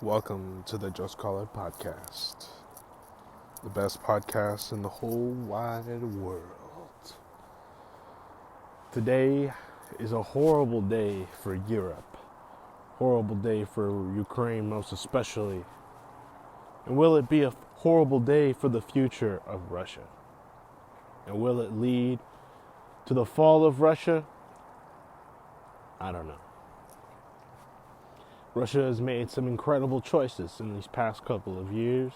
Welcome to the Just Call It podcast, the best podcast in the whole wide world. Today is a horrible day for Europe, horrible day for Ukraine most especially, and will it be a horrible day for the future of Russia? And will it lead to the fall of Russia? I don't know. Russia has made some incredible choices in these past couple of years.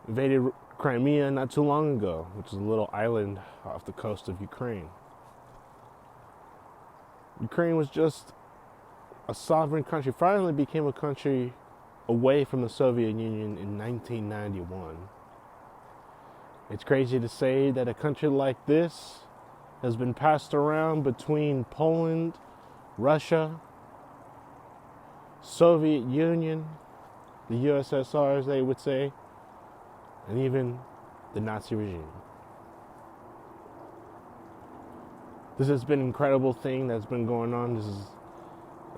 Invaded Crimea not too long ago, which is a little island off the coast of Ukraine. Ukraine was just a sovereign country, finally became a country away from the Soviet Union in 1991. It's crazy to say that a country like this has been passed around between Poland, Russia, Soviet Union, the USSR as they would say, and even the Nazi regime. This has been an incredible thing that's been going on.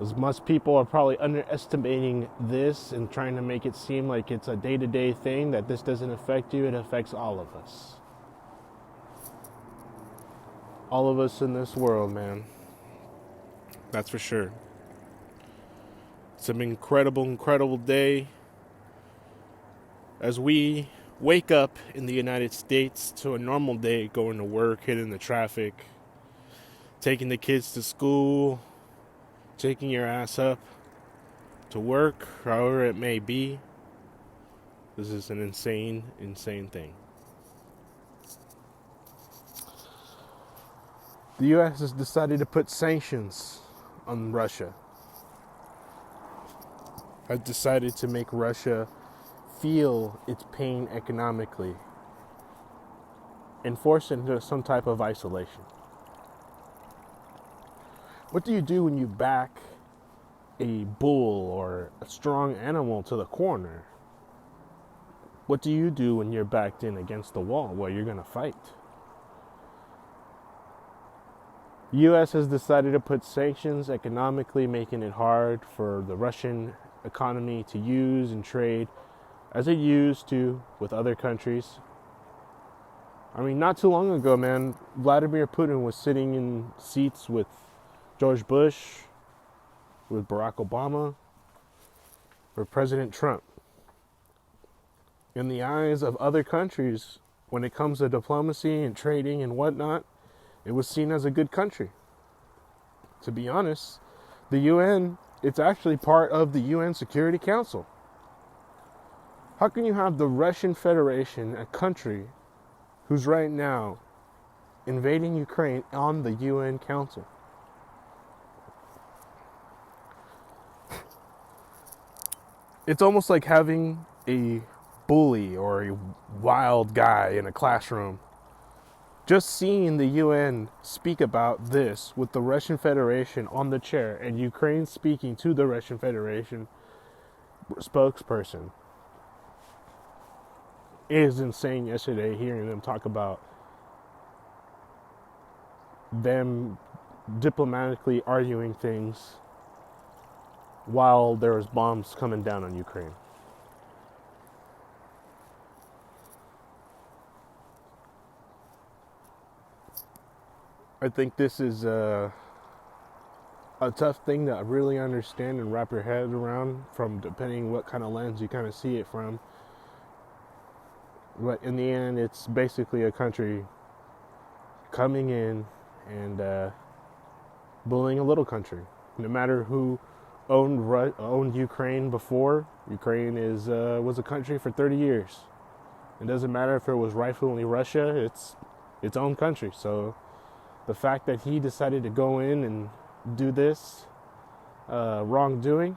As much people are probably underestimating this and trying to make it seem like it's a day-to-day thing, that this doesn't affect you, it affects all of us. All of us in this world, man. That's for sure. It's an incredible day as we wake up in the United States to a normal day, going to work, hitting the traffic, taking the kids to school, taking your ass up to work, however it may be. This is an insane thing. The U.S. has decided to put sanctions on Russia. Has decided to make Russia feel its pain economically and force it into some type of isolation. What do you do when you back a bull or a strong animal to the corner? What do you do when you're backed in against the wall? Well, you're going to fight. The U.S. has decided to put sanctions economically, making it hard for the Russian economy to use and trade as it used to with other countries. I mean, not too long ago, man, Vladimir Putin was sitting in seats with George Bush, with Barack Obama, or President Trump. In the eyes of other countries, when it comes to diplomacy and trading and whatnot, it was seen as a good country. To be honest, the UN, it's actually part of the UN Security Council. How can you have the Russian Federation, a country who's right now invading Ukraine, on the UN Council? It's almost like having a bully or a wild guy in a classroom. Just seeing the UN speak about this with the Russian Federation on the chair and Ukraine speaking to the Russian Federation spokesperson is insane. Yesterday, hearing them talk about them diplomatically arguing things while there was bombs coming down on Ukraine. I think this is a tough thing to really understand and wrap your head around, from depending what kind of lens you kind of see it from. But in the end, it's basically a country coming in and bullying a little country. No matter who owned Ukraine before, Ukraine was a country for 30 years. It doesn't matter if it was rightfully Russia, it's its own country. So the fact that he decided to go in and do this wrongdoing,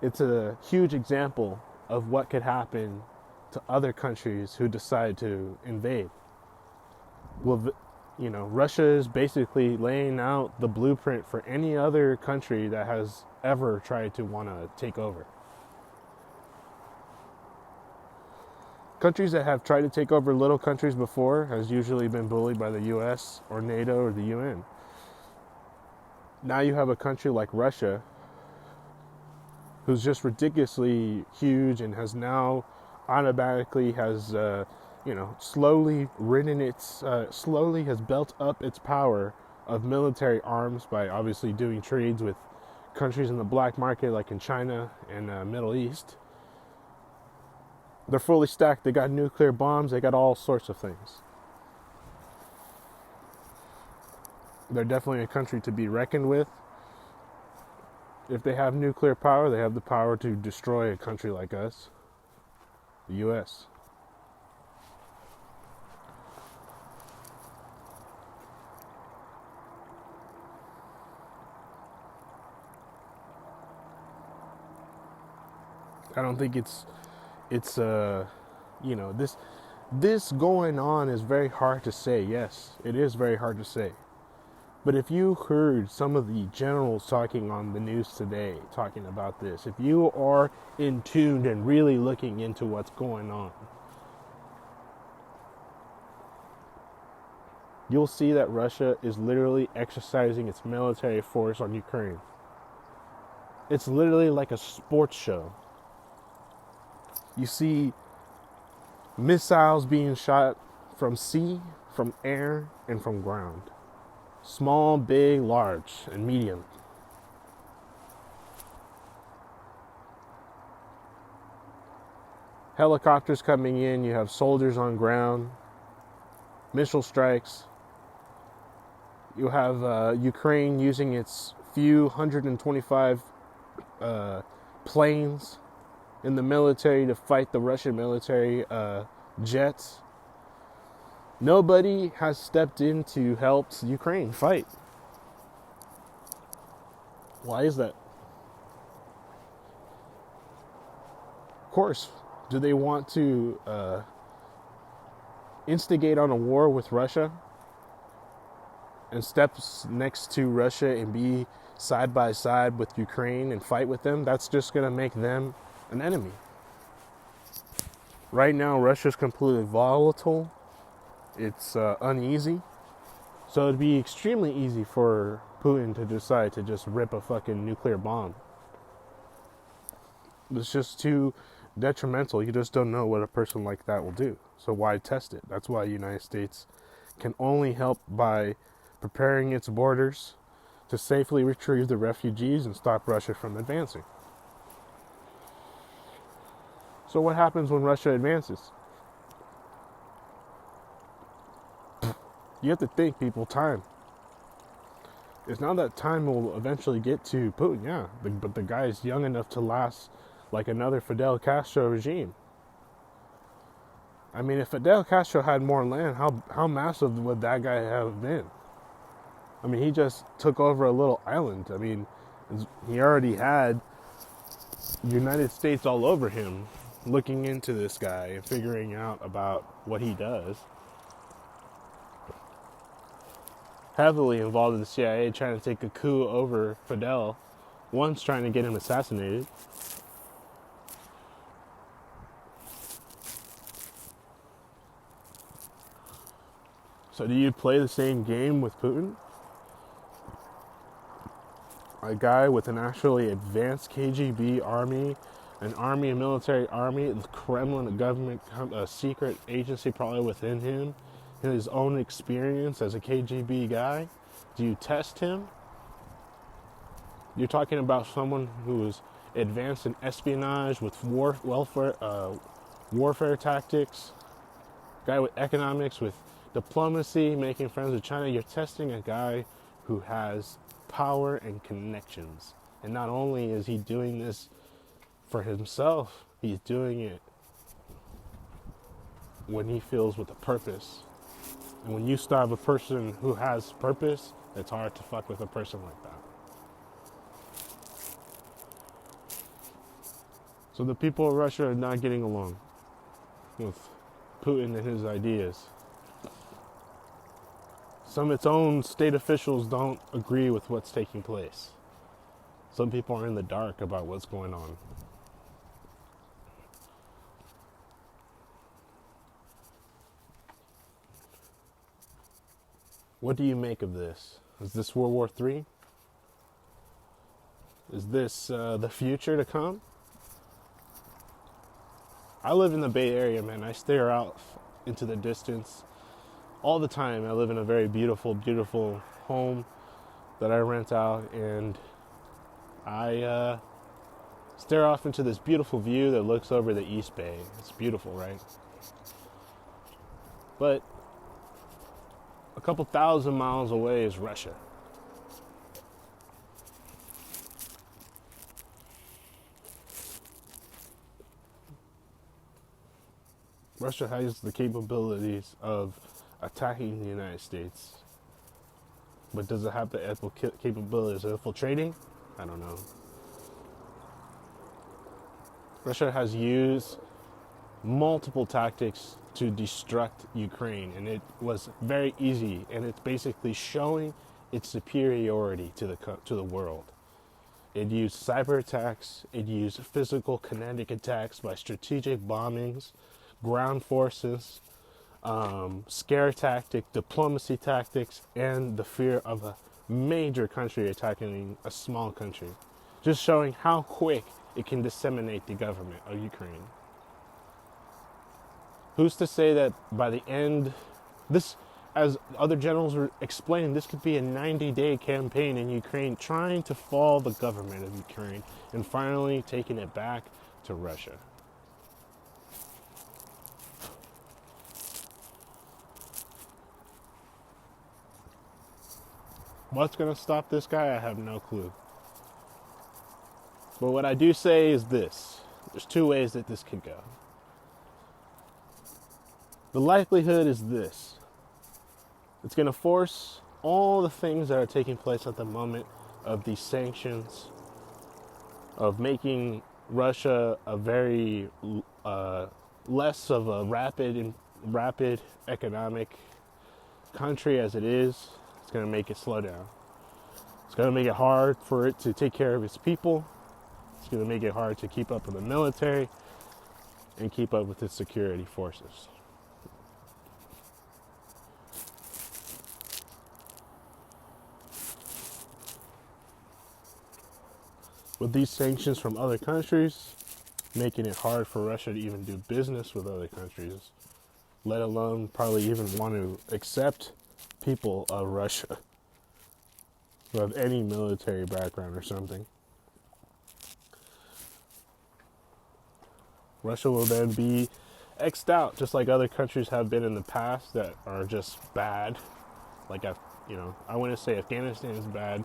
it's a huge example of what could happen to other countries who decide to invade. Well, Russia is basically laying out the blueprint for any other country that has ever tried to want to take over. Countries that have tried to take over little countries before has usually been bullied by the US or NATO or the UN. Now you have a country like Russia who's just ridiculously huge and has now automatically has slowly slowly has built up its power of military arms by obviously doing trades with countries in the black market like in China and Middle East. They're fully stacked. They got nuclear bombs. They got all sorts of things. They're definitely a country to be reckoned with. If they have nuclear power, they have the power to destroy a country like us, the U.S. I don't think it's this going on is very hard to say. Yes, it is very hard to say. But if you heard some of the generals talking on the news today, talking about this, if you are in tune and really looking into what's going on, you'll see that Russia is literally exercising its military force on Ukraine. It's literally like a sports show. You see missiles being shot from sea, from air, and from ground. Small, big, large, and medium. Helicopters coming in, you have soldiers on ground, missile strikes. You have Ukraine using its few 125 planes in the military to fight the Russian military jets. Nobody has stepped in to help Ukraine fight. Why is that? Of course, do they want to instigate on a war with Russia and step next to Russia and be side by side with Ukraine and fight with them? That's just going to make them an enemy. Right now, Russia's completely volatile. It's uneasy. So it'd be extremely easy for Putin to decide to just rip a fucking nuclear bomb. It's just too detrimental. You just don't know what a person like that will do. So why test it? That's why the United States can only help by preparing its borders to safely retrieve the refugees and stop Russia from advancing. So what happens when Russia advances? You have to think, people, time. It's not that time will eventually get to Putin, yeah, but the guy is young enough to last like another Fidel Castro regime. I mean, if Fidel Castro had more land, how massive would that guy have been? I mean, he just took over a little island. I mean, he already had the United States all over him, looking into this guy and figuring out about what he does. Heavily involved in the CIA, trying to take a coup over Fidel, once trying to get him assassinated. So do you play the same game with Putin? A guy with an actually advanced KGB army, an army, a military army, the Kremlin, the government, a secret agency probably within him, his own experience as a KGB guy. Do you test him? You're talking about someone who is advanced in espionage with warfare tactics, guy with economics, with diplomacy, making friends with China. You're testing a guy who has power and connections. And not only is he doing this for himself, he's doing it when he feels with a purpose. And when you stop a person who has purpose, it's hard to fuck with a person like that. So the people of Russia are not getting along with Putin and his ideas. Some of its own state officials don't agree with what's taking place. Some people are in the dark about what's going on. What do you make of this? Is this World War III? Is this the future to come? I live in the Bay Area, man. I stare out into the distance all the time. I live in a very beautiful, beautiful home that I rent out, and I stare off into this beautiful view that looks over the East Bay. It's beautiful, right? But a couple thousand miles away is Russia. Russia has the capabilities of attacking the United States. But does it have the capabilities of infiltrating? I don't know. Russia has used multiple tactics to destruct Ukraine, and it was very easy, and it's basically showing its superiority to the world. It used cyber attacks, it used physical kinetic attacks by strategic bombings, ground forces, scare tactic, diplomacy tactics, and the fear of a major country attacking a small country. Just showing how quick it can disseminate the government of Ukraine. Who's to say that by the end, this, as other generals were explaining, this could be a 90-day campaign in Ukraine trying to fall the government of Ukraine and finally taking it back to Russia. What's going to stop this guy? I have no clue. But what I do say is this. There's two ways that this could go. The likelihood is this. It's going to force all the things that are taking place at the moment of these sanctions, of making Russia a very less of a rapid economic country as it is. It's going to make it slow down. It's going to make it hard for it to take care of its people. It's going to make it hard to keep up with the military and keep up with its security forces. With these sanctions from other countries, making it hard for Russia to even do business with other countries, let alone probably even want to accept people of Russia who have any military background or something. Russia will then be X'd out, just like other countries have been in the past that are just bad. Like, I wouldn't say Afghanistan is bad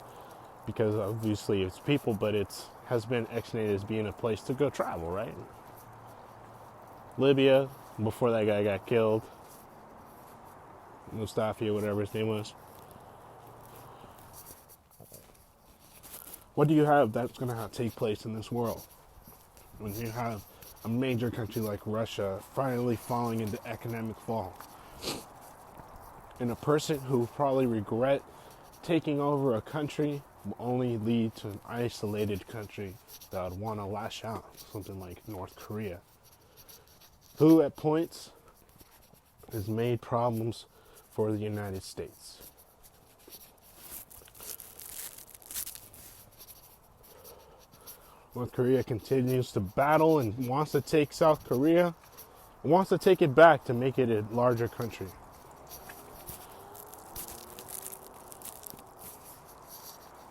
because obviously it's people, but it has been exonerated as being a place to go travel, right? Libya, before that guy got killed, Mustafa, whatever his name was. What do you have that's going to take place in this world when you have a major country like Russia finally falling into economic fall, and a person who probably regret taking over a country will only lead to an isolated country that would want to lash out, something like North Korea, who at points has made problems for the United States. North Korea continues to battle and wants to take South Korea, and wants to take it back to make it a larger country.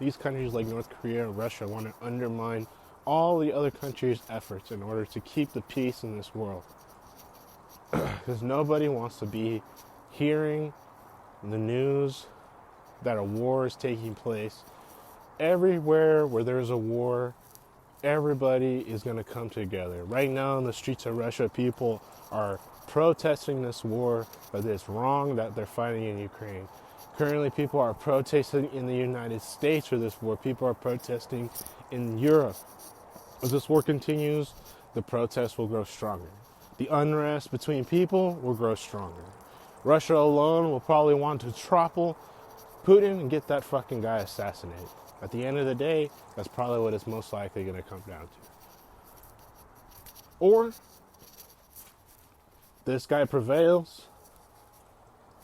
These countries like North Korea and Russia want to undermine all the other countries' efforts in order to keep the peace in this world. Because nobody wants to be hearing the news that a war is taking place. Everywhere where there's a war, everybody is going to come together. Right now in the streets of Russia, people are protesting this war, that it's wrong that they're fighting in Ukraine. Currently, people are protesting in the United States for this war. People are protesting in Europe. As this war continues, the protests will grow stronger. The unrest between people will grow stronger. Russia alone will probably want to topple Putin and get that fucking guy assassinated. At the end of the day, that's probably what it's most likely going to come down to. Or this guy prevails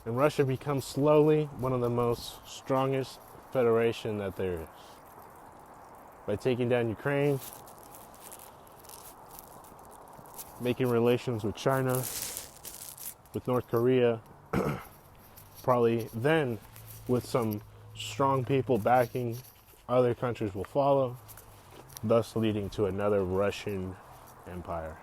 and Russia becomes slowly one of the most strongest federation that there is. by taking down Ukraine, making relations with China, with North Korea, probably then with some strong people backing, other countries will follow, thus leading to another Russian empire.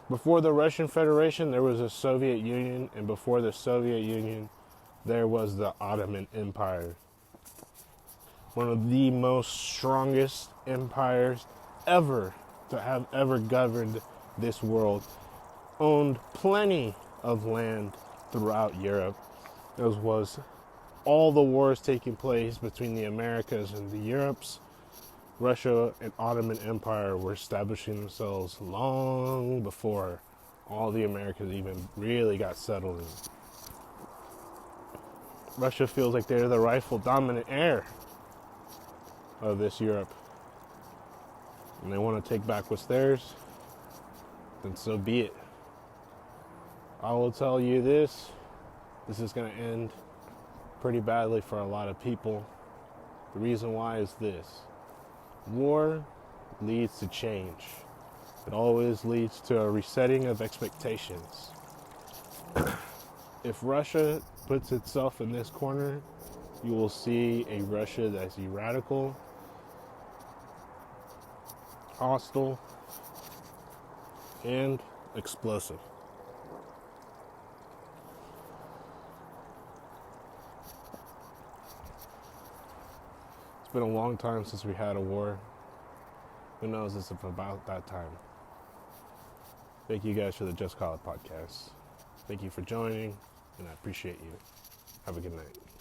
Before the Russian Federation, there was a Soviet Union, and before the Soviet Union, there was the Ottoman Empire. One of the most strongest empires ever to have ever governed this world. Owned plenty of land throughout Europe. As was all the wars taking place between the Americas and the Europes. Russia and Ottoman Empire were establishing themselves long before all the Americas even really got settled in. Russia feels like they're the rightful dominant heir of this Europe. And they want to take back what's theirs, then so be it. I will tell you this is going to end pretty badly for a lot of people. The reason why is this. War leads to change. It always leads to a resetting of expectations. If Russia puts itself in this corner, you will see a Russia that's radical, hostile, and explosive. It's been a long time since we had a war. Who knows, it's about that time. Thank you guys for the Just Call It podcast. Thank you for joining, and I appreciate you. Have a good night.